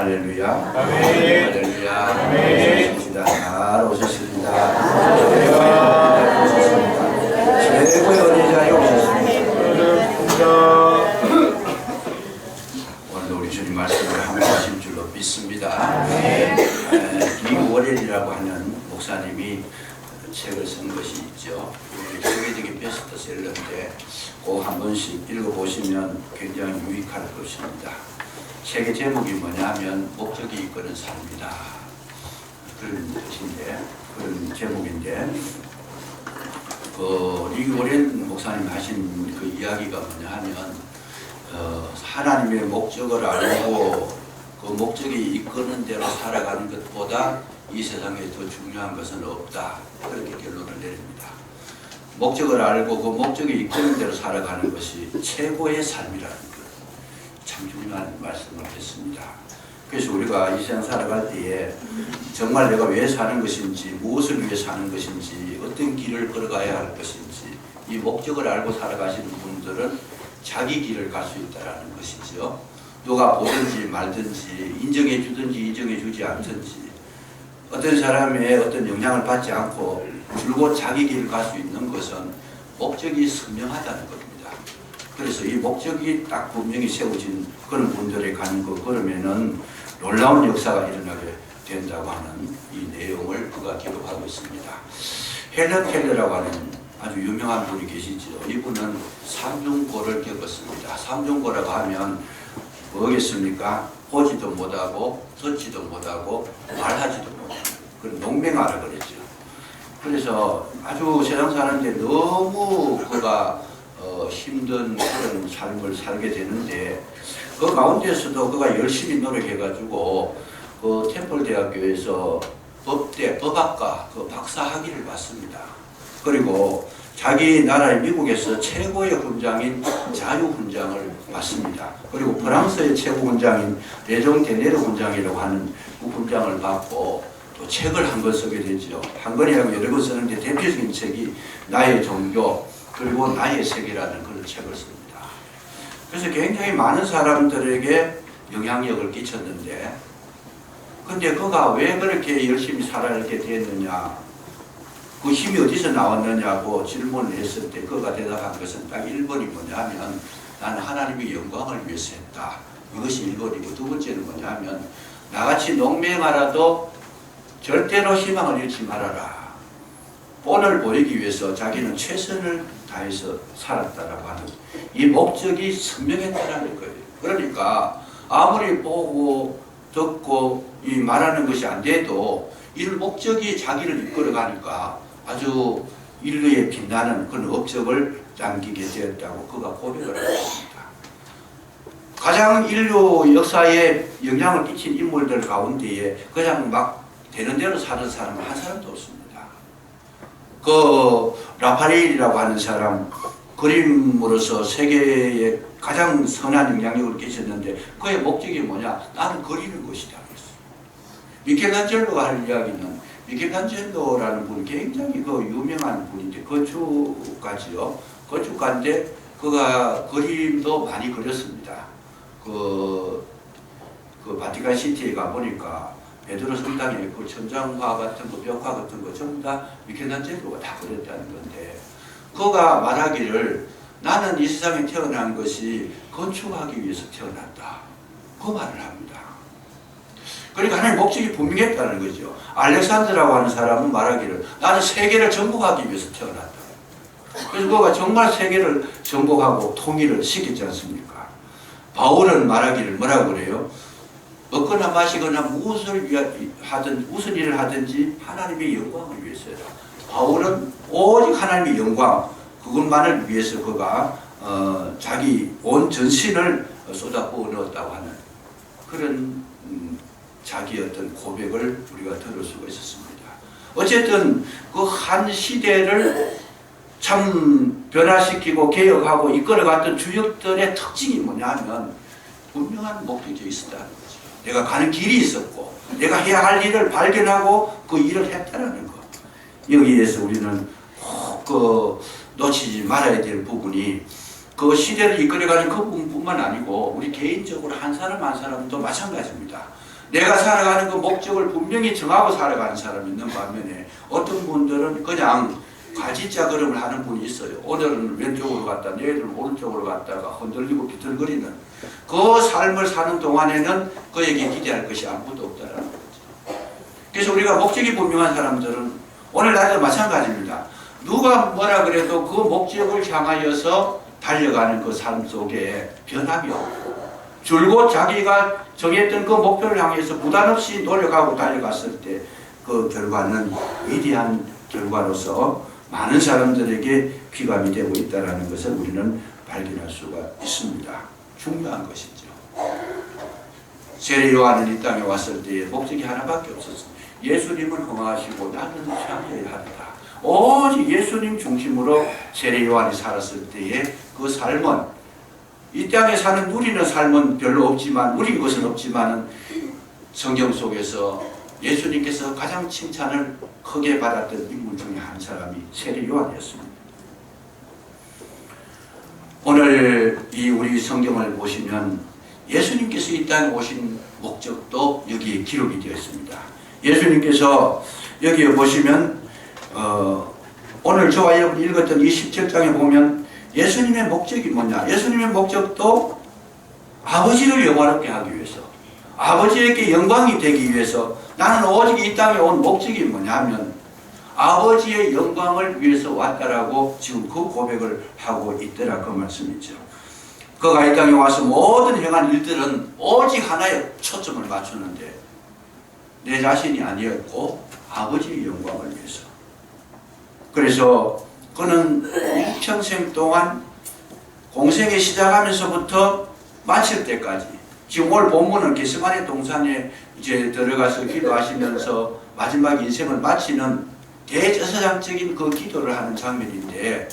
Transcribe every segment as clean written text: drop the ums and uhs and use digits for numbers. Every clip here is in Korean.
할렐루야. 아멘. 할렐루야. 아멘. 오셨습니다. 잘 오셨습니다. 오셨습니다. 최고의 은혜자에 오셨습니다. 오늘도 우리 주님 말씀을 함께하실 줄로 믿습니다. 김월일이라고 하는 목사님이 책을 쓴 것이 있죠. 세계적인 베스트셀러인데 꼭 한 번씩 읽어보시면 굉장히 유익할 것입니다. 책의 제목이 뭐냐면 목적이 이끄는 삶이다. 그런 뜻인데, 그런 제목인데, 리고렌 목사님 하신 그 이야기가 뭐냐 하면, 하나님의 목적을 알고 그 목적이 이끄는 대로 살아가는 것보다 이 세상에 더 중요한 것은 없다. 그렇게 결론을 내립니다. 목적을 알고 그 목적이 이끄는 대로 살아가는 것이 최고의 삶이라는 것. 참 중요한 말씀을 했습니다. 그래서 우리가 이 세상 살아갈 때에 정말 내가 왜 사는 것인지, 무엇을 위해 사는 것인지, 어떤 길을 걸어가야 할 것인지, 이 목적을 알고 살아가시는 분들은 자기 길을 갈 수 있다는 것이죠. 누가 보든지 말든지, 인정해 주든지 인정해 주지 않든지, 어떤 사람의 어떤 영향을 받지 않고 줄곧 자기 길을 갈 수 있는 것은 목적이 선명하다는 겁니다. 그래서 이 목적이 딱 분명히 세워진 그런 분들에 가는 거, 그러면은 놀라운 역사가 일어나게 된다고 하는 이 내용을 그가 기록하고 있습니다. 헬런 켈러라고 하는 아주 유명한 분이 계시죠. 이분은 삼중고를 겪었습니다. 삼중고라고 하면 뭐겠습니까? 보지도 못하고 듣지도 못하고 말하지도 못하고 그런 농맹아라 그랬죠. 그래서 아주 세상 사는데 너무 그가 힘든 그런 삶을 살게 되는데, 그 가운데서도 그가 열심히 노력해가지고 그 템플 대학교에서 법학과 그 박사 학위를 받습니다. 그리고 자기 나라의 미국에서 최고의 훈장인 자유훈장을 받습니다. 그리고 프랑스의 최고 훈장인 레종 데네르 훈장이라고 하는 그 훈장을 받고 또 책을 한 권 쓰게 되죠. 한 권이라고 여러 권 쓰는데 대표적인 책이 나의 종교 그리고 나의 세계라는 그런 책을 씁니다. 그래서 굉장히 많은 사람들에게 영향력을 끼쳤는데, 근데 그가 왜 그렇게 열심히 살아가게 됐느냐, 그 힘이 어디서 나왔느냐고 질문을 했을 때 그가 대답한 것은 딱 1번이 뭐냐면, 나는 하나님의 영광을 위해서 했다. 이것이 1번이고, 두 번째는 뭐냐면, 나같이 농맹하라도 절대로 희망을 잃지 말아라. 본을 보이기 위해서 자기는 최선을 다해서 살았다라고 하는 이 목적이 선명했다는 거예요. 그러니까 아무리 보고 듣고 이 말하는 것이 안 돼도 이 목적이 자기를 이끌어가니까 아주 인류에 빛나는 그런 업적을 남기게 되었다고 그가 고백을 했습니다. 가장 인류 역사에 영향을 끼친 인물들 가운데에 그냥 막 되는 대로 사는 사람은 한 사람도 없습니다. 그 라파엘이라고 하는 사람, 그림으로서 세계에 가장 선한 영향력을 끼쳤는데 그의 목적이 뭐냐? 나는 그리는 것이다. 미켈란젤로가 할 이야기는, 미켈란젤로라는 분이 굉장히 그 유명한 분인데 건축가지요. 건축가인데 그가 그림도 많이 그렸습니다. 그 바티칸 시티에 가보니까 베드로 성당에 그 천장화 같은 거, 벽화 같은 거 전부 다 미켈란젤로가 다 그렸다는 건데, 그가 말하기를 나는 이 세상에 태어난 것이 건축하기 위해서 태어났다. 그 말을 합니다. 그러니까 하나님의 목적이 분명했다는 거죠. 알렉산드라고 하는 사람은 말하기를 나는 세계를 정복하기 위해서 태어났다. 그래서 그가 정말 세계를 정복하고 통일을 시켰지 않습니까? 바울은 말하기를 뭐라고 그래요? 먹거나 마시거나 무슨 일을 하든지 하나님의 영광을 위해서요. 바울은 오직 하나님의 영광, 그것만을 위해서 그가 자기 온 전신을 쏟아부어 넣었다고 하는 그런 자기 어떤 고백을 우리가 들을 수가 있었습니다. 어쨌든 그 한 시대를 참 변화시키고 개혁하고 이끌어갔던 주역들의 특징이 뭐냐 하면 분명한 목적이 있었다는 거죠. 내가 가는 길이 있었고 내가 해야 할 일을 발견하고 그 일을 했다는 것. 여기에서 우리는 꼭 놓치지 말아야 될 부분이 그 시대를 이끌어가는 그 부분뿐만 아니고 우리 개인적으로 한 사람 한 사람도 마찬가지입니다. 내가 살아가는 그 목적을 분명히 정하고 살아가는 사람이 있는 반면에 어떤 분들은 그냥 가지자 걸음을 하는 분이 있어요. 오늘은 왼쪽으로 갔다 내일은 오른쪽으로 갔다가 흔들리고 비틀거리는 그 삶을 사는 동안에는 그에게 기대할 것이 아무것도 없다라는 거죠. 그래서 우리가 목적이 분명한 사람들은 오늘날도 마찬가지입니다. 누가 뭐라 그래도 그 목적을 향하여서 달려가는 그 삶 속에 변함이 없고 줄곧 자기가 정했던 그 목표를 향해서 부담 없이 노력하고 달려갔을 때 그 결과는 위대한 결과로서 많은 사람들에게 귀감이 되고 있다는 것을 우리는 발견할 수가 있습니다. 중요한 것이죠. 세례 요한은 이 땅에 왔을 때에 목적이 하나밖에 없었습니다. 예수님을 흥하시고 나는 향해야 한다. 오직 예수님 중심으로 세례 요한이 살았을 때에 그 삶은 이 땅에 사는 누리는 삶은 별로 없지만 누린 것은 없지만은 성경 속에서 예수님께서 가장 칭찬을 크게 받았던 인물 중에 한 사람이 세례 요한이었습니다. 오늘 이 우리 성경을 보시면 예수님께서 이 땅에 오신 목적도 여기에 기록이 되어 있습니다. 예수님께서 여기에 보시면 오늘 저와 여러분이 읽었던 이 17장에 보면 예수님의 목적이 뭐냐? 예수님의 목적도 아버지를 영화롭게 하기 위해서, 아버지에게 영광이 되기 위해서 나는 오직 이 땅에 온 목적이 뭐냐면 아버지의 영광을 위해서 왔다라고 지금 그 고백을 하고 있더라 그 말씀이죠. 그가 이 땅에 와서 모든 행한 일들은 오직 하나에 초점을 맞추는데 내 자신이 아니었고 아버지의 영광을 위해서. 그래서 그는 일평생 동안 공생에 시작하면서부터 마칠 때까지 지금 오늘 본문은 겟세마네 동산에 이제 들어가서 기도하시면서 마지막 인생을 마치는 대제사장적인 그 기도를 하는 장면인데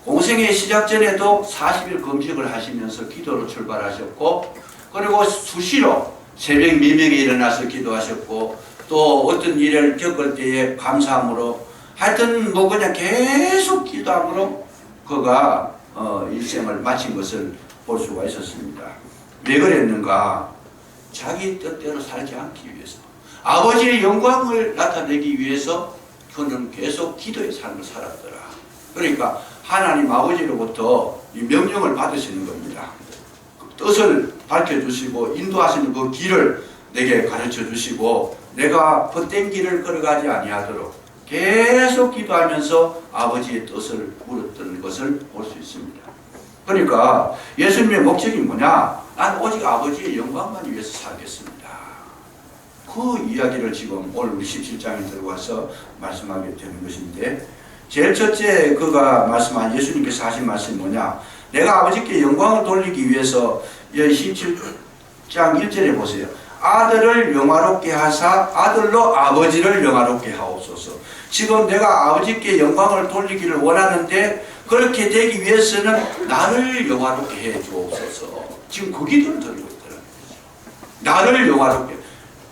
공생의 시작 전에도 40일 금식을 하시면서 기도로 출발하셨고 그리고 수시로 새벽 미명에 일어나서 기도하셨고 또 어떤 일을 겪을 때에 감사함으로 하여튼 뭐 그냥 계속 기도함으로 그가 일생을 마친 것을 볼 수가 있었습니다. 왜 그랬는가? 자기 뜻대로 살지 않기 위해서 아버지의 영광을 나타내기 위해서 그는 계속 기도의 삶을 살았더라. 그러니까 하나님 아버지로부터 이 명령을 받으시는 겁니다. 뜻을 밝혀주시고 인도하시는 그 길을 내게 가르쳐 주시고 내가 헛된 길을 걸어가지 아니하도록 계속 기도하면서 아버지의 뜻을 물었던 것을 볼 수 있습니다. 그러니까 예수님의 목적이 뭐냐? 난 오직 아버지의 영광만 위해서 살겠습니다. 그 이야기를 지금 오늘 우리 17장에 들어와서 말씀하게 되는 것인데 제일 첫째 그가 말씀한 예수님께서 하신 말씀이 뭐냐? 내가 아버지께 영광을 돌리기 위해서 17장 1절에 보세요. 아들을 영화롭게 하사 아들로 아버지를 영화롭게 하옵소서. 지금 내가 아버지께 영광을 돌리기를 원하는데 그렇게 되기 위해서는 나를 영화롭게 해 주옵소서. 지금 그 기도를 드리고 있다는 거죠. 나를 영화롭게.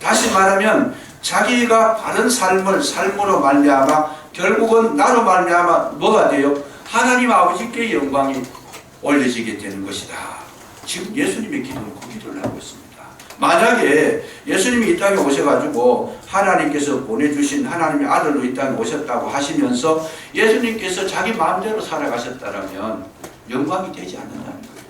다시 말하면 자기가 바른 삶으로 말미암아 결국은 나로 말미암아 뭐가 돼요? 하나님 아버지께 영광이 올려지게 되는 것이다. 지금 예수님의 기도는 그 기도를 하고 있습니다. 만약에 예수님이 이 땅에 오셔가지고 하나님께서 보내주신 하나님의 아들로 이 땅에 오셨다고 하시면서 예수님께서 자기 마음대로 살아가셨다면 영광이 되지 않는다는 거예요.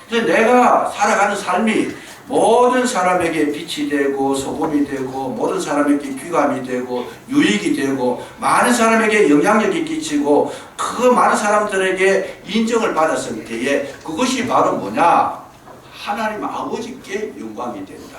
그래서 내가 살아가는 삶이 모든 사람에게 빛이 되고 소금이 되고 모든 사람에게 귀감이 되고 유익이 되고 많은 사람에게 영향력이 끼치고 그 많은 사람들에게 인정을 받았을 때에 그것이 바로 뭐냐? 하나님 아버지께 영광이 된다.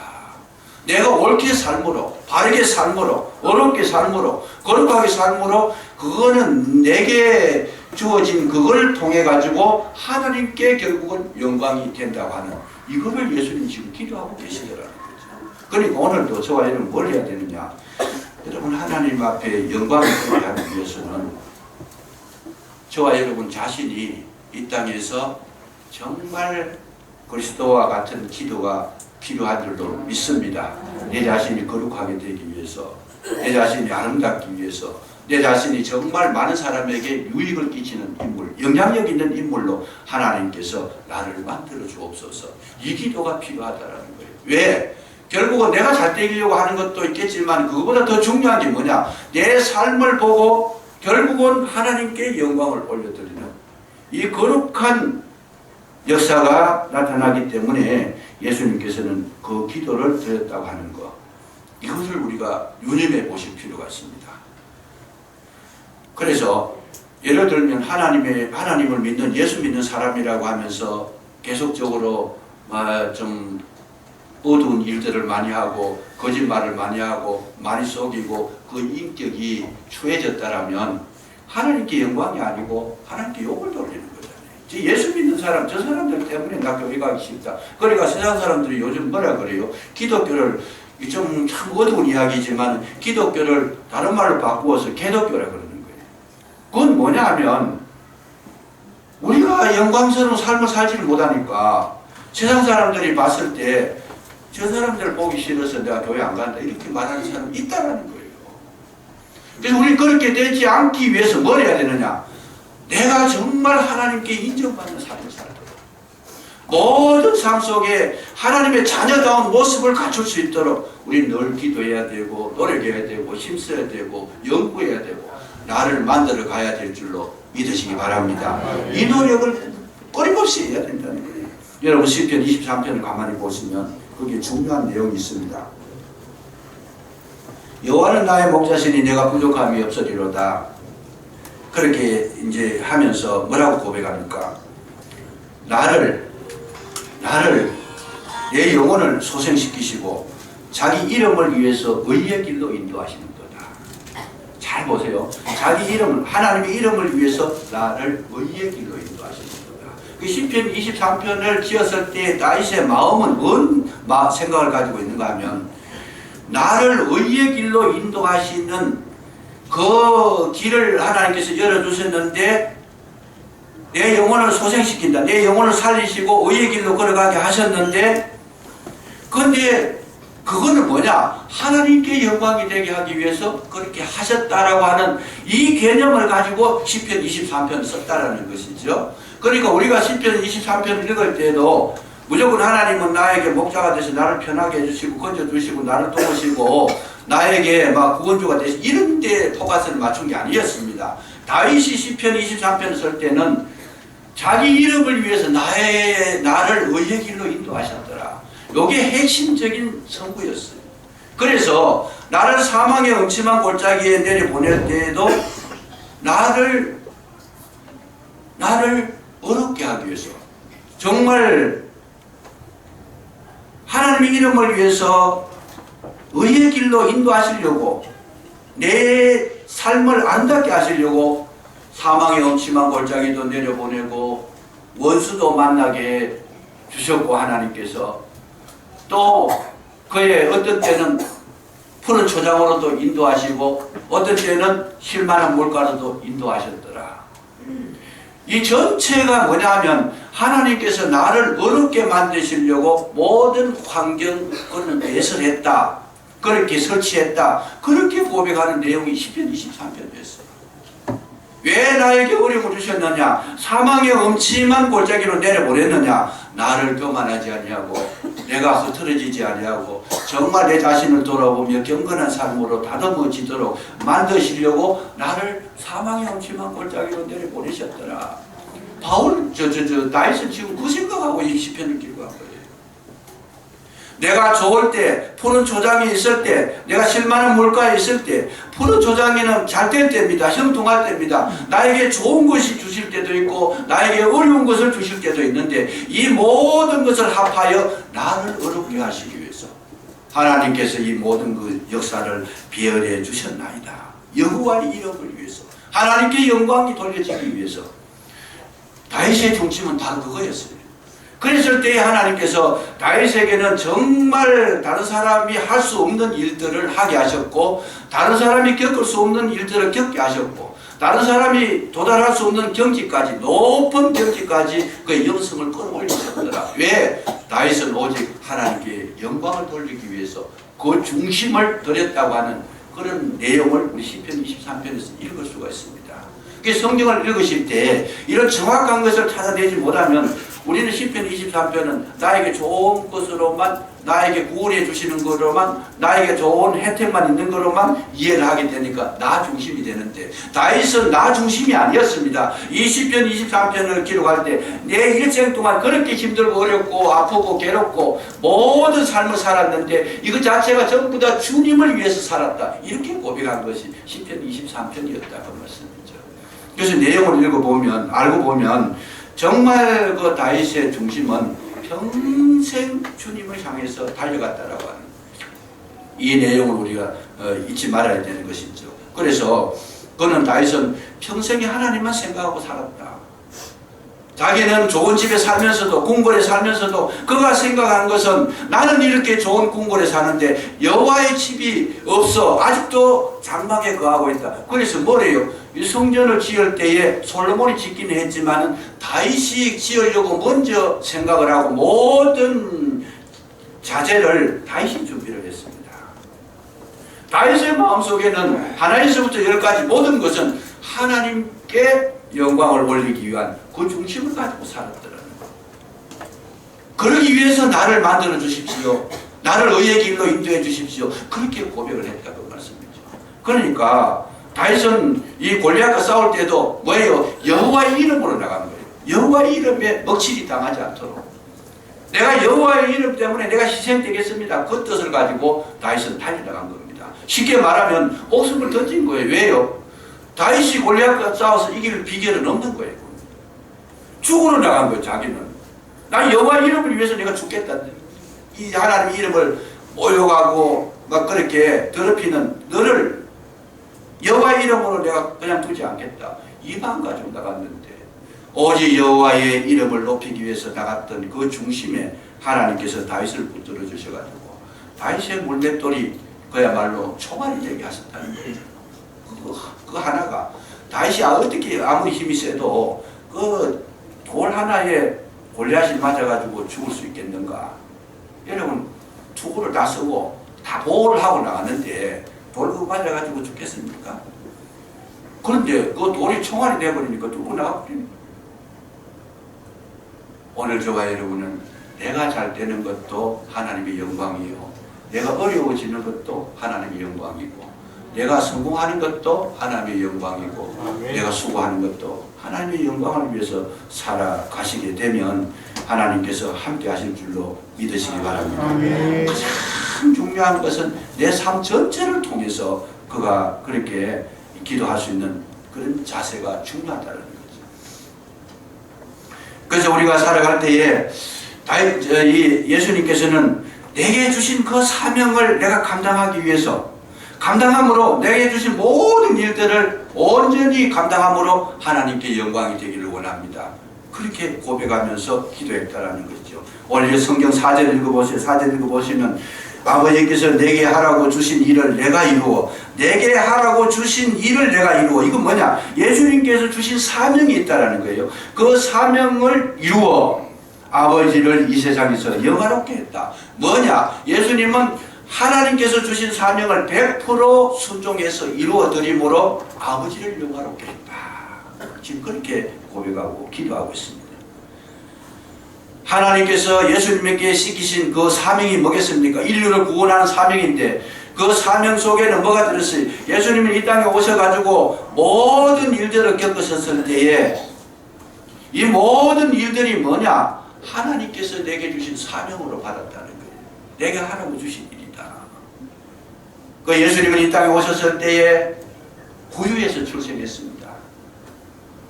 내가 옳게 삶으로, 바르게 삶으로, 어렵게 삶으로, 거룩하게 삶으로 그거는 내게 주어진 그걸 통해 가지고 하나님께 결국은 영광이 된다고 하는 이거를 예수님 지금 기도하고 계시더라는 거죠. 그러니까 오늘도 저와 여러분 뭘 해야 되느냐? 여러분 하나님 앞에 영광을 돌리기 위해서는 저와 여러분 자신이 이 땅에서 정말 그리스도와 같은 기도가 필요한 줄로 믿습니다. 내 자신이 거룩하게 되기 위해서, 내 자신이 아름답기 위해서, 내 자신이 정말 많은 사람에게 유익을 끼치는 인물, 영향력 있는 인물로 하나님께서 나를 만들어 주옵소서. 이 기도가 필요하다는 거예요. 왜? 결국은 내가 잘 되려고 하는 것도 있겠지만 그거보다 더 중요한 게 뭐냐? 내 삶을 보고 결국은 하나님께 영광을 올려드리는 이 거룩한 역사가 나타나기 때문에 예수님께서는 그 기도를 드렸다고 하는 것, 이것을 우리가 유념해 보실 필요가 있습니다. 그래서 예를 들면 하나님을 믿는, 예수 믿는 사람이라고 하면서 계속적으로 좀 어두운 일들을 많이 하고 거짓말을 많이 하고 많이 속이고 그 인격이 추해졌다라면 하나님께 영광이 아니고 하나님께 욕을 돌리는 거잖아요. 예수 믿는 사람, 저 사람들 때문에 나 교회 가기 싫다. 그러니까 세상 사람들이 요즘 뭐라 그래요? 기독교를 좀 참 어두운 이야기지만 기독교를 다른 말로 바꾸어서 개독교라 그러는 거예요. 그건 뭐냐 하면 우리가 영광스러운 삶을 살지를 못하니까 세상 사람들이 봤을 때 저 사람들 보기 싫어서 내가 교회 안 간다 이렇게 말하는 사람이 있다는 거예요. 그래서 우리 그렇게 되지 않기 위해서 뭘 해야 되느냐? 내가 정말 하나님께 인정받는 삶을 살도록 모든 삶 속에 하나님의 자녀다운 모습을 갖출 수 있도록 우리는 늘 기도해야 되고 노력해야 되고 힘써야 되고 연구해야 되고 나를 만들어 가야 될 줄로 믿으시기 바랍니다. 이 노력을 끊임없이 해야 된다는 거예요. 여러분 시편 23편을 가만히 보시면 거기에 중요한 내용이 있습니다. 여호와는 나의 목자시니 내가 부족함이 없으리로다. 그렇게 이제 하면서 뭐라고 고백합니까? 나를 내 영혼을 소생시키시고 자기 이름을 위해서 의의 길로 인도하시는 거다. 잘 보세요. 자기 이름을, 하나님의 이름을 위해서 나를 의의 길로 인도하시는 거다. 그 시편 23편을 지었을 때 다윗의 마음은 뭔 생각을 가지고 있는가 하면 나를 의의 길로 인도하시는 그 길을 하나님께서 열어주셨는데 내 영혼을 소생시킨다. 내 영혼을 살리시고 의의 길로 걸어가게 하셨는데 근데 그거는 뭐냐? 하나님께 영광이 되게 하기 위해서 그렇게 하셨다라고 하는 이 개념을 가지고 시편 23편을 썼다라는 것이죠. 그러니까 우리가 시편 23편을 읽을 때도 무조건 하나님은 나에게 목자가 되셔 나를 편하게 해주시고 건져주시고 나를 도우시고 나에게 막 구원주가 되시고 이런 데 포커스를 맞춘 게 아니었습니다. 다윗이 시편 23편을 쓸 때는 자기 이름을 위해서 나를 의의 길로 인도하셨더라. 이게 핵심적인 선구였어요. 그래서 나를 사망의 음침한 골짜기에 내려보낼 때에도 나를 어렵게 하기 위해서 정말 하나님의 이름을 위해서 의의 길로 인도하시려고 내 삶을 안닿게 하시려고 사망의 엄침한 골짜기도 내려보내고 원수도 만나게 주셨고 하나님께서 또 그의 어떤 때는 푸른 초장으로도 인도하시고 어떤 때는 실만한 물가로도 인도하셨더라. 이 전체가 뭐냐면 하나님께서 나를 어렵게 만드시려고 모든 환경 그런 배설했다. 그렇게 설치했다. 그렇게 고백하는 내용이 시편 23편이었어요. 왜 나에게 어려움을 주셨느냐? 사망의 엄침한 골짜기로 내려보냈느냐? 나를 교만하지 아니하고 내가 흐트러지지 아니하고 정말 내 자신을 돌아보며 경건한 삶으로 다듬어지도록 만드시려고 나를 사망의 엄침한 골짜기로 내려보내셨더라. 다윗은 지금 그 생각하고 이 시편을 기록한 거예요. 내가 좋을 때, 푸른 초장이 있을 때, 내가 실만한 물가에 있을 때, 푸른 초장에는 잘 될 때입니다. 형통할 때입니다. 나에게 좋은 것이 주실 때도 있고, 나에게 어려운 것을 주실 때도 있는데, 이 모든 것을 합하여 나를 어렵게 하시기 위해서 하나님께서 이 모든 그 역사를 배열해 주셨나이다. 여호와의 이름을 위해서, 하나님께 영광이 돌려지기 위해서. 다윗의 중심은 다 그거였어요. 그랬을 때 하나님께서 다윗에게는 정말 다른 사람이 할 수 없는 일들을 하게 하셨고 다른 사람이 겪을 수 없는 일들을 겪게 하셨고 다른 사람이 도달할 수 없는 경지까지 높은 경지까지 그의 영성을 끌어올리셨더라. 왜? 다윗은 오직 하나님께 영광을 돌리기 위해서 그 중심을 드렸다고 하는 그런 내용을 우리 시편 23편에서 읽을 수가 있습니다. 성경을 읽으실 때 이런 정확한 것을 찾아내지 못하면 우리는 시편 23편은 나에게 좋은 것으로만, 나에게 구원해 주시는 것으로만, 나에게 좋은 혜택만 있는 것으로만 이해를 하게 되니까 나 중심이 되는데, 다윗은 나 중심이 아니었습니다. 이 시편 23편을 기록할 때 내 일생 동안 그렇게 힘들고 어렵고 아프고 괴롭고 모든 삶을 살았는데 이것 자체가 전부 다 주님을 위해서 살았다, 이렇게 고백한 것이 시편 23편이었다고 말씀이죠. 그래서 내용을 읽어보면, 알고 보면 정말 그 다윗의 중심은 평생 주님을 향해서 달려갔다라고 하는 이 내용을 우리가 잊지 말아야 되는 것이죠. 그래서 그는 다윗은 평생에 하나님만 생각하고 살았다. 자기는 좋은 집에 살면서도, 궁궐에 살면서도 그가 생각한 것은 나는 이렇게 좋은 궁궐에 사는데 여호와의 집이 없어 아직도 장막에 거하고 있다. 그래서 뭐래요? 이 성전을 지을 때에 솔로몬이 짓기는 했지만 다윗이 지으려고 먼저 생각을 하고 모든 자재를 다윗이 준비를 했습니다. 다윗의 마음속에는 하나에서부터 열까지 모든 것은 하나님께 영광을 올리기 위한 그 중심을 가지고 살았더라는 거예요. 그러기 위해서 나를 만들어 주십시오, 나를 의의 길로 인도해 주십시오, 그렇게 고백을 했다고 말씀이죠. 그러니까 다윗은 이 골리앗과 싸울 때도 뭐예요? 여호와의 이름으로 나간 거예요. 여호와의 이름에 먹칠이 당하지 않도록, 내가 여호와의 이름 때문에 내가 희생되겠습니다, 그 뜻을 가지고 다윗은 달려나간 겁니다. 쉽게 말하면 목숨을 던진 거예요. 왜요? 다윗이 골리앗과 싸워서 이길 비결은 없는 거예요. 죽으러 나간 거예요. 자기는 난 여호와 이름을 위해서 내가 죽겠다, 이 하나님의 이름을 모욕하고 막 그렇게 더럽히는 너를 여호와 이름으로 내가 그냥 두지 않겠다, 이 마음 가지고 나갔는데 오직 여호와의 이름을 높이기 위해서 나갔던 그 중심에 하나님께서 다윗을 붙들어 주셔가지고 다윗의 물맷돌이 그야말로 총알이 되게 하셨다는 거예요. 그 하나가, 다윗이 어떻게 아무리 힘이 세도 그 돌 하나에 골리앗이 맞아가지고 죽을 수 있겠는가? 여러분, 투구를 다 쓰고 다 보호를 하고 나갔는데 돌로 맞아가지고 죽겠습니까? 그런데 그 돌이 총알이 되어버리니까 뚫고 나가버립니다. 오늘 저와 여러분은 내가 잘 되는 것도 하나님의 영광이요, 내가 어려워지는 것도 하나님의 영광이고, 내가 성공하는 것도 하나님의 영광이고, 아멘. 내가 수고하는 것도 하나님의 영광을 위해서 살아가시게 되면 하나님께서 함께 하실 줄로 믿으시기 바랍니다. 아멘. 가장 중요한 것은 내 삶 전체를 통해서 그가 그렇게 기도할 수 있는 그런 자세가 중요하다는 거죠. 그래서 우리가 살아갈 때에 예수님께서는 내게 주신 그 사명을 내가 감당하기 위해서, 감당함으로 내게 주신 모든 일들을 온전히 감당함으로 하나님께 영광이 되기를 원합니다, 그렇게 고백하면서 기도했다라는 거죠. 오늘 성경 4절 읽어보세요. 4절 읽어보시면 아버지께서 내게 하라고 주신 일을 내가 이루어, 내게 하라고 주신 일을 내가 이루어, 이건 뭐냐? 예수님께서 주신 사명이 있다라는 거예요. 그 사명을 이루어 아버지를 이 세상에서 영화롭게 했다. 뭐냐? 예수님은 하나님께서 주신 사명을 100% 순종해서 이루어드림으로 아버지를 영화롭게 했다. 지금 그렇게 고백하고 기도하고 있습니다. 하나님께서 예수님에게 시키신 그 사명이 뭐겠습니까? 인류를 구원하는 사명인데 그 사명 속에는 뭐가 들었어요? 예수님은 이 땅에 오셔가지고 모든 일들을 겪으셨을 때에 이 모든 일들이 뭐냐? 하나님께서 내게 주신 사명으로 받았다는 거예요. 내가 하라고 주신 일이다. 그 예수님은 이 땅에 오셨을 때에 구유에서 출생했습니다.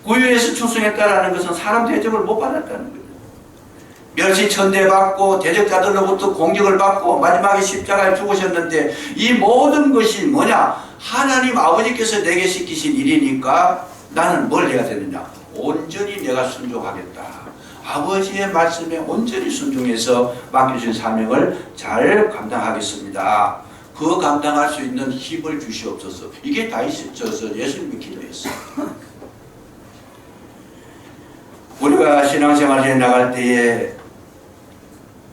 구유에서 출생했다는 것은 사람 대접을 못 받았다는 거예요. 멸시천대받고 대적자들로부터 공격을 받고 마지막에 십자가에 죽으셨는데 이 모든 것이 뭐냐? 하나님 아버지께서 내게 시키신 일이니까 나는 뭘 해야 되느냐? 온전히 내가 순종하겠다. 아버지의 말씀에 온전히 순종해서 맡겨주신 사명을 잘 감당하겠습니다. 그 감당할 수 있는 힘을 주시옵소서. 이게 다윗이 예수님의 기도였어요. 우리가 신앙생활에 나갈 때에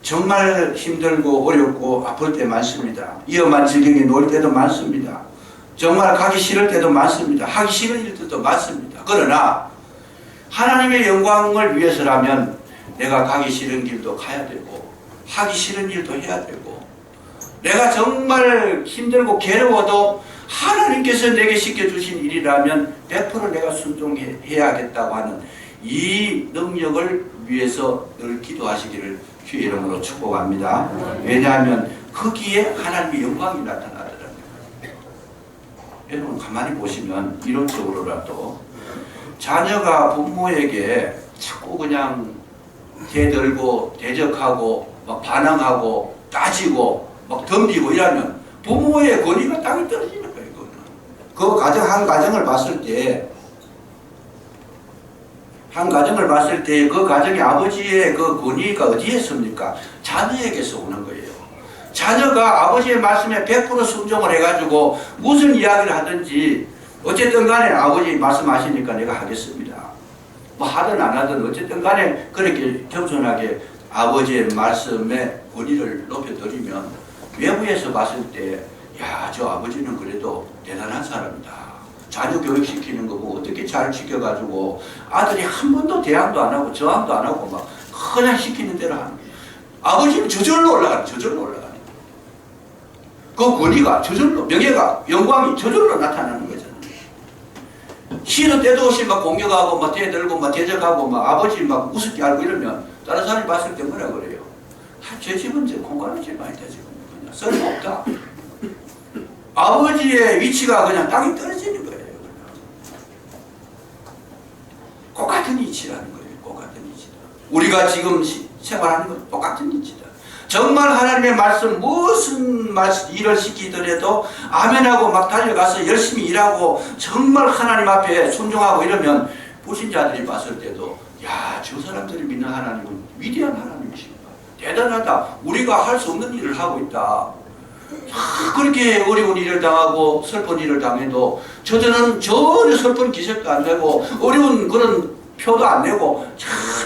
정말 힘들고 어렵고 아플 때 많습니다. 위험한 지경에 놓일 때도 많습니다. 정말 가기 싫을 때도 많습니다. 하기 싫은 일들도 많습니다. 그러나 하나님의 영광을 위해서라면 내가 가기 싫은 길도 가야 되고 하기 싫은 일도 해야 되고 내가 정말 힘들고 괴로워도 하나님께서 내게 시켜주신 일이라면 100% 내가 순종해야겠다고 하는 이 능력을 위해서 늘 기도하시기를 주의 이름으로 축복합니다. 왜냐하면 거기에 하나님의 영광이 나타나더라고요. 여러분 가만히 보시면 이론적으로라도 자녀가 부모에게 자꾸 그냥 대들고 대적하고 막 반항하고 따지고 막 덤비고 이러면 부모의 권위가 땅에 떨어지는 거예요. 그 가정 한 가정을 봤을 때 그 가정의 아버지의 그 권위가 어디에 있습니까? 자녀에게서 오는 거예요. 자녀가 아버지의 말씀에 100% 순종을 해가지고 무슨 이야기를 하든지 어쨌든 간에 아버지 말씀하시니까 내가 하겠습니다. 뭐 하든 안 하든 어쨌든 간에 그렇게 겸손하게 아버지의 말씀에 권위를 높여드리면 외부에서 봤을 때 야, 저 아버지는 그래도 대단한 사람이다. 자녀 교육시키는 거 보고 어떻게 잘 지켜가지고 아들이 한 번도 대항도 안 하고 저항도 안 하고 막 그냥 시키는 대로 하는 거예요. 아버지는 저절로 올라가는 거예요. 그 권위가 저절로, 명예가, 영광이 저절로 나타나는 거잖아요. 시도 때도 없이 막 공격하고 막 대들고 막 대적하고 막 아버지 막 우습게 알고 이러면 다른 사람이 봤을 때 뭐라 그래요? 제 집은 공간이 제일 많이 되지. 그냥 쓸모없다. 아버지의 위치가 그냥 땅에 떨어지는 거예요. 똑같은 이치라는 거예요. 똑같은 이치다. 우리가 지금 생활하는 건 똑같은 이치다. 정말 하나님의 말씀 무슨 일을 시키더라도 아멘하고 막 달려가서 열심히 일하고 정말 하나님 앞에 순종하고 이러면 불신자들이 봤을 때도 야, 저 사람들이 믿는 하나님은 위대한 하나님이십니다. 대단하다. 우리가 할 수 없는 일을 하고 있다. 그렇게 어려운 일을 당하고 슬픈 일을 당해도 저들은 전혀 슬픈 기색도 안 내고 어려운 그런 표도 안 내고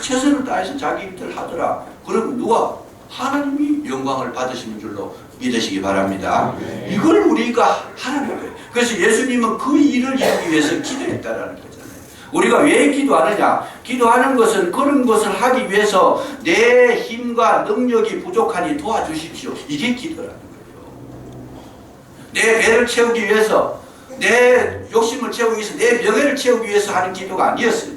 최선을 다해서 자기 일을 하더라. 그러면 누가? 하나님이 영광을 받으시는 줄로 믿으시기 바랍니다. 이걸 우리가 하는 거예요. 그래서 예수님은 그 일을 이루기 위해서 기도했다라는 거잖아요. 우리가 왜 기도하느냐? 기도하는 것은 그런 것을 하기 위해서 내 힘과 능력이 부족하니 도와주십시오. 이게 기도라는 거예요. 내 배를 채우기 위해서, 내 욕심을 채우기 위해서, 내 명예를 채우기 위해서 하는 기도가 아니었어요.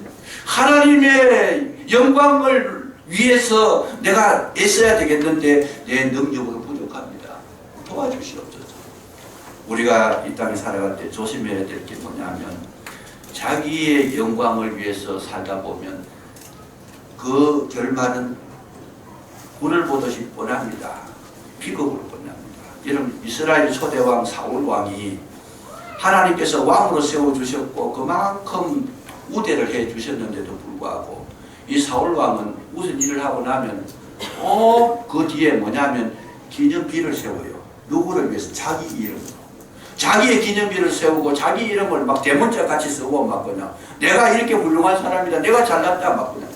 하나님의 영광을 위해서 내가 애써야 되겠는데 내 능력으로 부족합니다. 도와주시옵소서. 우리가 이 땅에 살아갈 때 조심해야 될 게 뭐냐면 자기의 영광을 위해서 살다 보면 그 결말은 불을 보듯이 뻔합니다. 비극으로 뻔합니다. 여러분 이스라엘 초대왕 사울왕이 하나님께서 왕으로 세워주셨고 그만큼 우대를 해주셨는데도 불구하고 이 사울왕은 무슨 일을 하고 나면 그 뒤에 뭐냐면 기념비를 세워요. 누구를 위해서? 자기 이름으로. 자기의 기념비를 세우고 자기 이름을 막 대문자 같이 쓰고 막 그냥 내가 이렇게 훌륭한 사람이다. 내가 잘났다. 막 그냥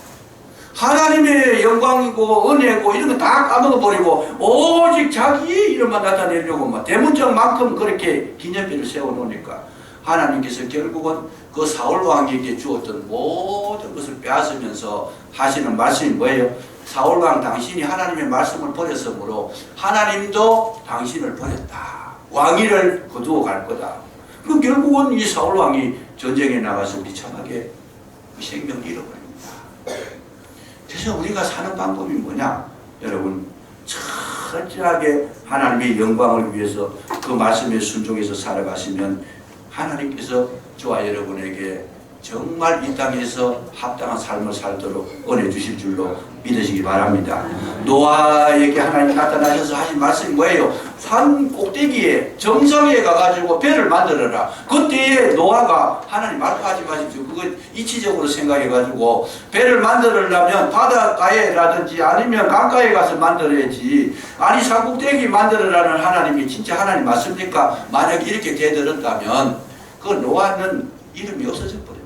하나님의 영광이고 은혜고 이런 거 다 까먹어버리고 오직 자기의 이름만 나타내려고 막 대문자만큼 그렇게 기념비를 세워놓으니까 하나님께서 결국은 그 사울왕에게 주었던 모든 것을 빼앗으면서 하시는 말씀이 뭐예요? 사울왕 당신이 하나님의 말씀을 버렸으므로 하나님도 당신을 버렸다. 왕위를 거두어 갈 거다. 그 결국은 이 사울왕이 전쟁에 나가서 비참하게 그 생명을 잃어버립니다. 그래서 우리가 사는 방법이 뭐냐? 여러분 철저하게 하나님의 영광을 위해서 그 말씀에 순종해서 살아가시면 하나님께서 저와 여러분에게 정말 이 땅에서 합당한 삶을 살도록 은혜 주실 줄로 믿으시기 바랍니다. 노아에게 하나님 나타나셔서 하신 말씀이 뭐예요? 산 꼭대기에 정상에 가가지고 배를 만들어라. 그때에 노아가 하나님 말씀하지 마십시오. 그거 이치적으로 생각해가지고 배를 만들려면 바닷가에라든지 아니면 강가에 가서 만들어야지. 아니 산 꼭대기 만들어라는 하나님이 진짜 하나님 맞습니까? 만약 이렇게 되들었다면 그 노아는 이름이 없어져 버립니다.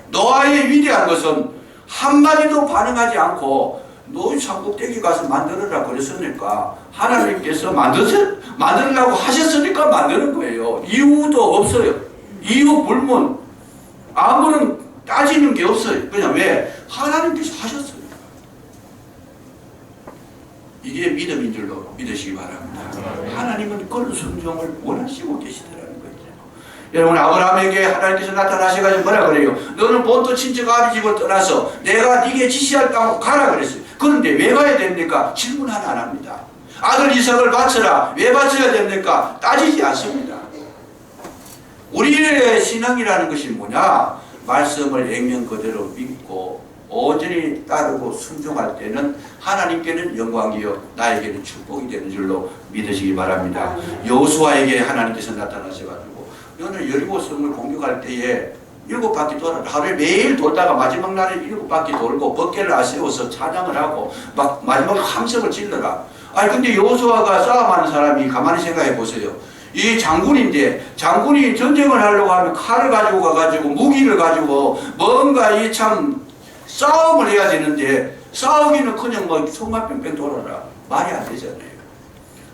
노아의 위대한 것은 한마디도 반응하지 않고 너 산꼭대기 가서 만들어라 그랬으니까 하나님께서 만들으라고 하셨으니까 만드는 거예요. 이유도 없어요. 이유 불문 아무런 따지는 게 없어요. 그냥 왜? 하나님께서 하셨어요. 이게 믿음인 줄로 믿으시기 바랍니다. 하나님은 그런 순종을 원하시고 계시더라는 거죠. 여러분, 아브라함에게 하나님께서 나타나셔가지고 뭐라 그래요? 너는 본토 친척 아비 집을 떠나서 내가 네게 지시할 땅으로 가라 그랬어요. 그런데 왜 가야 됩니까? 질문 하나 안 합니다. 아들 이삭을 바쳐라. 왜 바쳐야 됩니까? 따지지 않습니다. 우리의 신앙이라는 것이 뭐냐? 말씀을 액면 그대로 믿고 온전히 따르고 순종할 때는 하나님께는 영광이요 나에게는 축복이 되는 줄로 믿으시기 바랍니다. 여호수아에게 하나님께서 나타나셔가지고 너는 여리고 성을 공격할 때에 7바퀴 돌아 하루에 매일 돌다가 마지막 날에 7바퀴 돌고 벗개를 아세워서 찬양을 하고 막 마지막 함성을 질러라. 아니 근데 여호수아가 싸움하는 사람이 가만히 생각해 보세요. 이 장군인데 장군이 전쟁을 하려고 하면 칼을 가지고 가가지고 무기를 가지고 뭔가 이 참 싸움을 해야 되는데 싸우기는커녕 뭐 손만 뺑뺑 돌아라. 말이 안 되잖아요.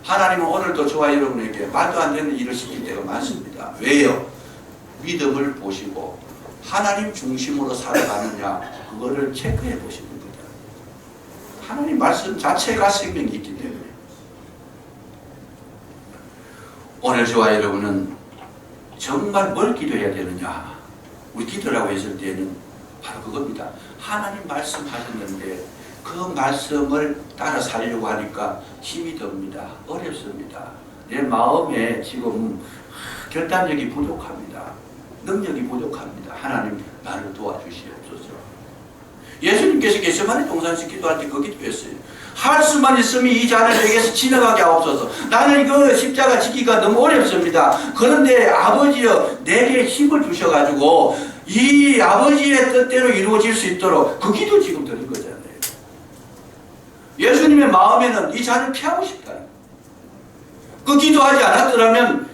하나님은 오늘도 저와 여러분에게 말도 안 되는 일을 시킬 때가 많습니다. 왜요? 믿음을 보시고 하나님 중심으로 살아가느냐 그거를 체크해 보시는 겁니다. 하나님 말씀 자체가 생명이 있기 때문에 오늘 저와 여러분은 정말 뭘 기도해야 되느냐? 우리 기도라고 했을 때는 바로 그겁니다. 하나님 말씀하셨는데 그 말씀을 따라 살려고 하니까 힘이 듭니다. 어렵습니다. 내 마음에 지금 결단력이 부족합니다. 능력이 부족합니다. 하나님 나를 도와주시옵소서. 예수님께서 겟세마네 동산에서 기도할 때 그 기도했어요. 할 수만 있으면 이 잔을 내게서 지나가게 하옵소서. 나는 그 십자가 지기가 너무 어렵습니다. 그런데 아버지여 내게 힘을 주셔가지고 이 아버지의 뜻대로 이루어질 수 있도록 그 기도 지금 드린 거잖아요. 예수님의 마음에는 이 잔을 피하고 싶다. 그 기도하지 않았더라면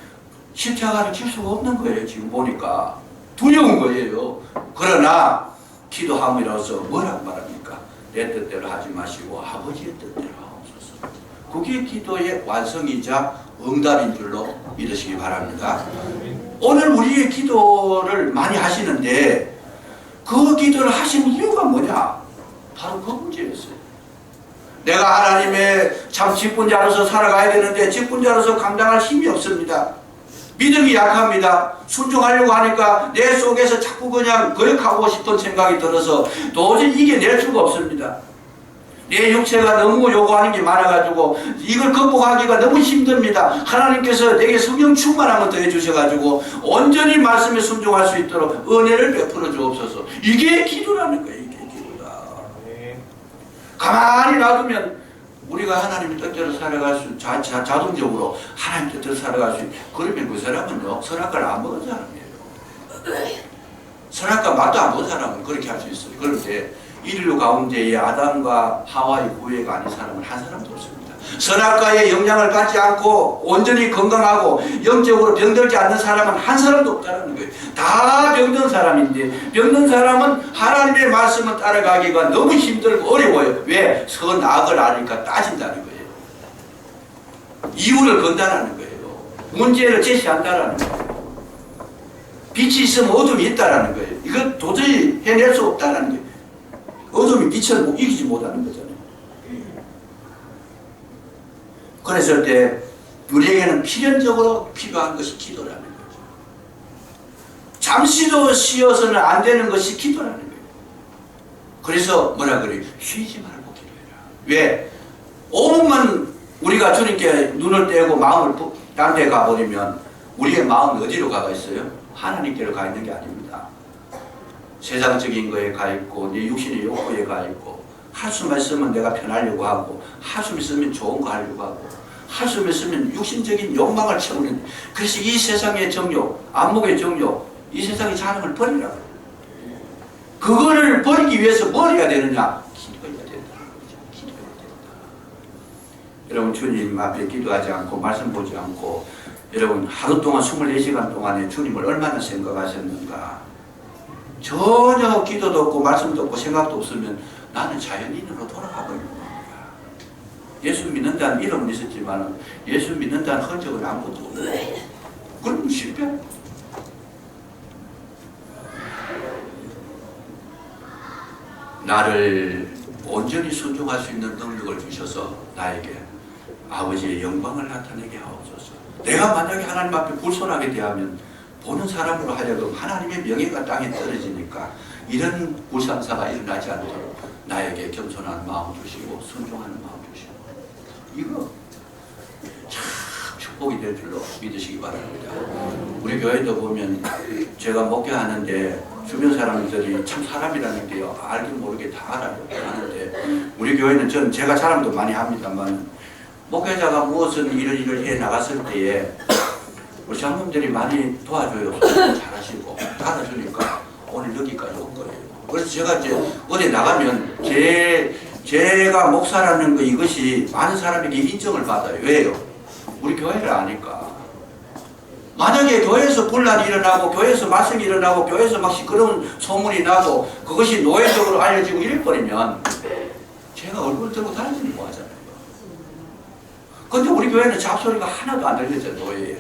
십자가를 질 수가 없는 거예요. 지금 보니까 두려운 거예요. 그러나 기도함이라서 뭐라고 말합니까? 내 뜻대로 하지 마시고 아버지의 뜻대로 하옵소서. 그게 기도의 완성이자 응답인 줄로 믿으시기 바랍니다. 오늘 우리의 기도를 많이 하시는데 그 기도를 하시는 이유가 뭐냐? 바로 그 문제였어요. 내가 하나님의 참 직분자로서 살아가야 되는데 직분자로서 감당할 힘이 없습니다. 믿음이 약합니다. 순종하려고 하니까 내 속에서 자꾸 그냥 거역하고 싶은 생각이 들어서 도저히 이겨낼 수가 없습니다. 내 육체가 너무 요구하는 게 많아가지고 이걸 극복하기가 너무 힘듭니다. 하나님께서 내게 성령 충만함을 더해 주셔가지고 온전히 말씀에 순종할 수 있도록 은혜를 베풀어 주옵소서. 이게 기도라는 거예요. 이게 기도다. 가만히 놔두면 우리가 하나님의 뜻대로 살아갈 수 자동적으로 하나님 뜻대로 살아갈 수 그러면 그 사람은요 선악과를 안 먹은 사람이에요. 선악과 맛도 안 본 사람은 그렇게 할 수 있어요. 그런데 인류 가운데에 아담과 하와의 구애가 아닌 사람은 한 사람도 없습니다. 선악과의 영향을 받지 않고 온전히 건강하고 영적으로 병들지 않는 사람은 한 사람도 없다는 거예요. 다 병든 사람인데 병든 사람은 하나님의 말씀을 따라가기가 너무 힘들고 어려워요. 왜? 선악을 아니까 따진다는 거예요. 이유를 건다라는 거예요. 문제를 제시한다라는 거예요. 빛이 있으면 어둠이 있다라는 거예요. 이거 도저히 해낼 수 없다라는 거예요. 어둠이 빛을 이기지 못하는 거잖아요. 그랬을 때 우리에게는 필연적으로 필요한 것이 기도라는 거죠. 잠시도 쉬어서는 안 되는 것이 기도라는 거예요. 그래서 뭐라 그래요? 쉬지 말고 기도해라. 왜? 5분만 우리가 주님께 눈을 떼고 마음을 딴 데 가버리면 우리의 마음은 어디로 가가 있어요? 하나님께로 가 있는 게 아닙니다. 세상적인 거에 가 있고 내 육신의 욕구에 가 있고 한숨만 쓰면 내가 편하려고 하고 한숨 쓰면 좋은 거 하려고 하고 한숨을 쓰면 육신적인 욕망을 채우는 그래서 이 세상의 정욕, 안목의 정욕 이 세상의 자랑을 버리라고 그거를 버리기 위해서 뭘 해야 되느냐? 기도해야 된다는 거죠. 기도해야 된다. 여러분 주님 앞에 기도하지 않고 말씀 보지 않고 여러분 하루 동안 24시간 동안에 주님을 얼마나 생각하셨는가 전혀 기도도 없고 말씀도 없고 생각도 없으면 나는 자연인으로 돌아가고 있는 겁니다. 예수 믿는다는 이름은 있었지만 예수 믿는다는 흔적은 아무것도 없어요. 그럼 실패. 나를 온전히 순종할 수 있는 능력을 주셔서 나에게 아버지의 영광을 나타내게 하옵소서. 내가 만약에 하나님 앞에 불손하게 대하면 보는 사람으로 하여금 하나님의 명예가 땅에 떨어지니까 이런 불상사가 일어나지 않도록 나에게 겸손한 마음 주시고 순종하는 마음 주시고, 이거 참 축복이 될 줄로 믿으시기 바랍니다. 우리 교회도 보면 제가 목회하는데 주변 사람들이 참 사람이라는 게 알게 모르게 다 알아요. 하는데 우리 교회는 제가 자랑도 많이 합니다만 목회자가 무엇은 일을 해 나갔을 때에 우리 장로님들이 많이 도와줘요. 잘하시고 알아주니까 오늘 여기까지 온 거예요. 그래서 제가 이제 어디 나가면 제가 목사라는 거 이것이 많은 사람에게 인정을 받아요. 왜요? 우리 교회를 아니까. 만약에 교회에서 분란이 일어나고 교회에서 말썽이 일어나고 교회에서 막 시끄러운 소문이 나고 그것이 노예적으로 알려지고 이럴 거면 제가 얼굴 들고 다니지는 뭐하잖아요. 근데 우리 교회는 잡소리가 하나도 안 들렸잖아요. 노예에.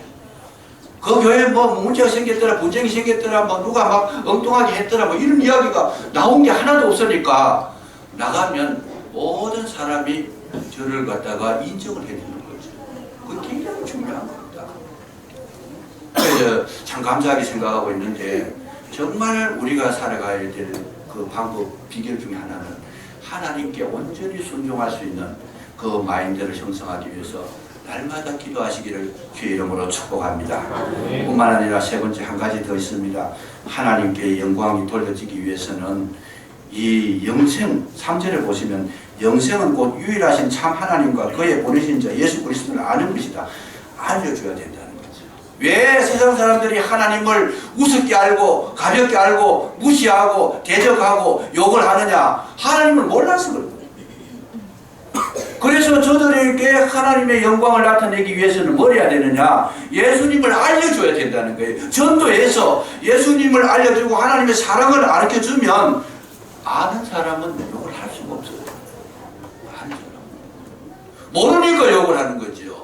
그 교회에 뭐 문제가 생겼더라, 분쟁이 생겼더라, 뭐 누가 막 엉뚱하게 했더라, 뭐 이런 이야기가 나온 게 하나도 없으니까 나가면 모든 사람이 저를 갖다가 인정을 해주는 거죠. 그게 굉장히 중요한 겁니다. 그래서 참 감사하게 생각하고 있는데 정말 우리가 살아가야 될 그 방법, 비결 중에 하나는 하나님께 온전히 순종할 수 있는 그 마인드를 형성하기 위해서 날마다 기도하시기를 주의 이름으로 축복합니다. 뿐만 아니라 세 번째 한 가지 더 있습니다. 하나님께 영광이 돌려지기 위해서는 이 영생, 3절에 보시면 영생은 곧 유일하신 참 하나님과 그의 보내신 자 예수 그리스도를 아는 것이다. 알려줘야 된다는 거죠. 왜 세상 사람들이 하나님을 우습게 알고 가볍게 알고 무시하고 대적하고 욕을 하느냐? 하나님을 몰라서 그렇습니다. 그래서 저들에게 하나님의 영광을 나타내기 위해서는 뭘 해야 되느냐? 예수님을 알려줘야 된다는 거예요. 전도해서 예수님을 알려주고 하나님의 사랑을 가르쳐주면 아는 사람은 욕을 할 수가 없어요. 아는 사람은. 모르니까 욕을 하는 거죠.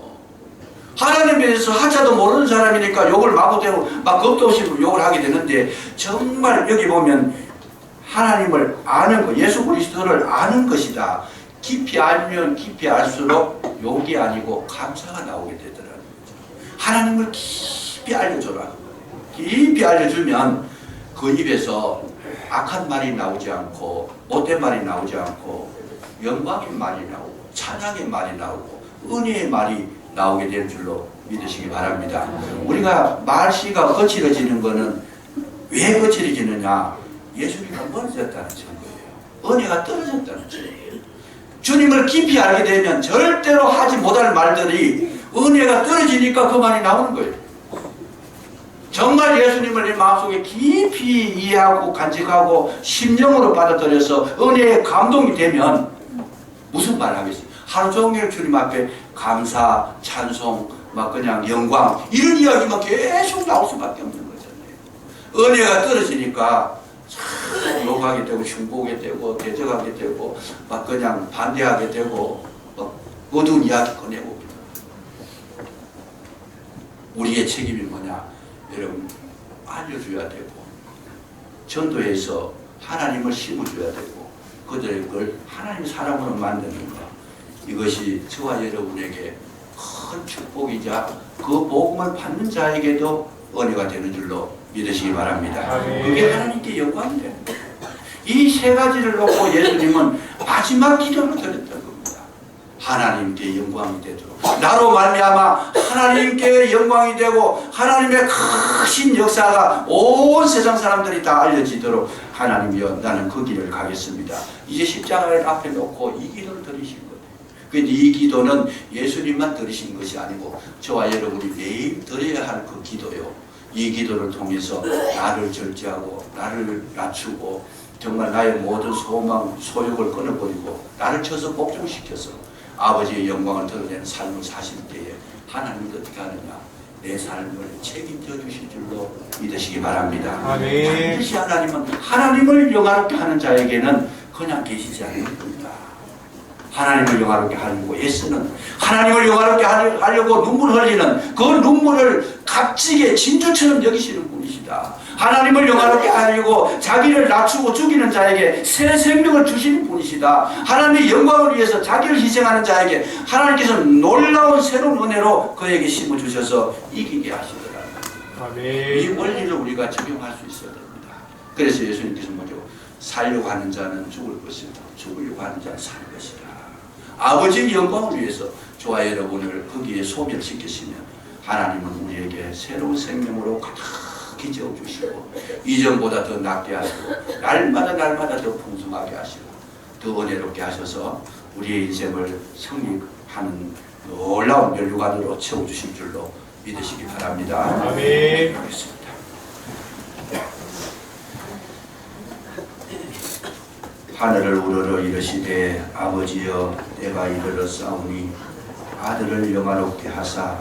하나님에 대해서 하자도 모르는 사람이니까 욕을 마구대고 막 겁도 없이 욕을 하게 되는데 정말 여기 보면 하나님을 아는 것, 예수 그리스도를 아는 것이다. 깊이 알면 깊이 알수록 욕이 아니고 감사가 나오게 되더라고요. 하나님을 깊이 알려줘라. 깊이 알려주면 그 입에서 악한 말이 나오지 않고 못된 말이 나오지 않고 영광의 말이 나오고 찬양의 말이 나오고 은혜의 말이 나오게 될 줄로 믿으시기 바랍니다. 우리가 말씨가 거칠어지는 것은 왜 거칠어지느냐? 예수님과 멀어졌다는 증거예요. 은혜가 떨어졌다는 증거예요. 주님을 깊이 알게 되면 절대로 하지 못할 말들이 은혜가 떨어지니까 그 말이 나오는 거예요. 정말 예수님을 내 마음속에 깊이 이해하고 간직하고 심령으로 받아들여서 은혜에 감동이 되면 무슨 말을 하겠어요? 하루 종일 주님 앞에 감사, 찬송, 막 그냥 영광 이런 이야기만 계속 나올 수밖에 없는 거잖아요. 은혜가 떨어지니까 욕하게 되고 흉보게 되고 대적하게 되고 막 그냥 반대하게 되고 막 어두운 이야기 꺼내봅니다. 우리의 책임이 뭐냐? 여러분 알려줘야 되고 전도해서 하나님을 심어줘야 되고 그들의 걸 하나님 사람으로 만드는 것, 이것이 저와 여러분에게 큰 축복이자 그 복음을 받는 자에게도 은혜가 되는 줄로 믿으시기 바랍니다. 그게 하나님께 영광이 되는 거예요. 이 세 가지를 놓고 예수님은 마지막 기도를 드렸던 겁니다. 하나님께 영광이 되도록 나로 말미암아 하나님께 영광이 되고 하나님의 크신 역사가 온 세상 사람들이 다 알려지도록 하나님이여 나는 그 길을 가겠습니다. 이제 십자가를 앞에 놓고 이 기도를 드리신 거예요. 그런데 이 기도는 예수님만 드리신 것이 아니고 저와 여러분이 매일 드려야 할 그 기도요. 이 기도를 통해서 나를 절제하고 나를 낮추고 정말 나의 모든 소망, 소욕을 끊어버리고 나를 쳐서 복종시켜서 아버지의 영광을 드러내는 삶을 사실 때에 하나님은 어떻게 하느냐? 내 삶을 책임져 주실 줄로 믿으시기 바랍니다. 아멘. 반드시 하나님은 하나님을 영화롭게 하는 자에게는 그냥 계시지 않는 겁니다. 하나님을 영화롭게 하려고 애쓰는, 하나님을 영화롭게 하려고 눈물 흘리는 그 눈물을 값지게 진주처럼 여기시는 분이시다. 하나님을 영화롭게 하려고 자기를 낮추고 죽이는 자에게 새 생명을 주시는 분이시다. 하나님의 영광을 위해서 자기를 희생하는 자에게 하나님께서 놀라운 새로운 은혜로 그에게 심어주셔서 이기게 하시더라. 아멘. 이 원리를 우리가 적용할 수 있어야 됩니다. 그래서 예수님께서 뭐죠? 살려고 하는 자는 죽을 것이다. 죽으려고 하는 자는 살 것이다. 아버지의 영광을 위해서 저와 여러분을 거기에 소멸시키시면 하나님은 우리에게 새로운 생명으로 가득히 채워주시고 이전보다 더 낫게 하시고 날마다 더 풍성하게 하시고 더 은혜롭게 하셔서 우리의 인생을 승리하는 놀라운 멸류관으로 채워주실 줄로 믿으시기 바랍니다. 아멘. 하겠습니다. 하늘을 우러러 이르시되 아버지여 내가 이르러 싸우니 아들을 영화롭게 하사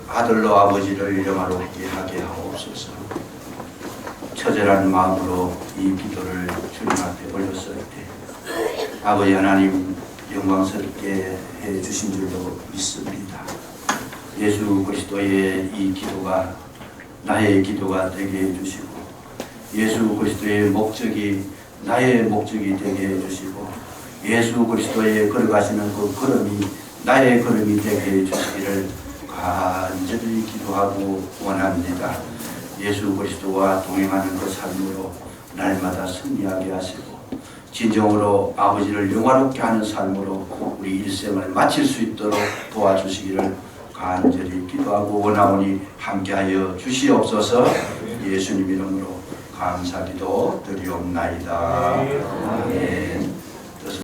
아들로 아버지를 영화롭게 하게 하옵소서. 처절한 마음으로 이 기도를 주님 앞에 올렸을 때 아버지 하나님 영광스럽게 해주신 줄로 믿습니다. 예수 그리스도의 이 기도가 나의 기도가 되게 해주시고 예수 그리스도의 목적이 나의 목적이 되게 해주시고 예수 그리스도의 걸어가시는 그 걸음이 나의 걸음이 되게 해주시기를 간절히 기도하고 원합니다. 예수 그리스도와 동행하는 그 삶으로 날마다 승리하게 하시고 진정으로 아버지를 영화롭게 하는 삶으로 우리 일생을 마칠 수 있도록 도와주시기를 간절히 기도하고 원하오니 함께하여 주시옵소서. 예수님 이름으로 감사기도 드리옵나이다. 아멘.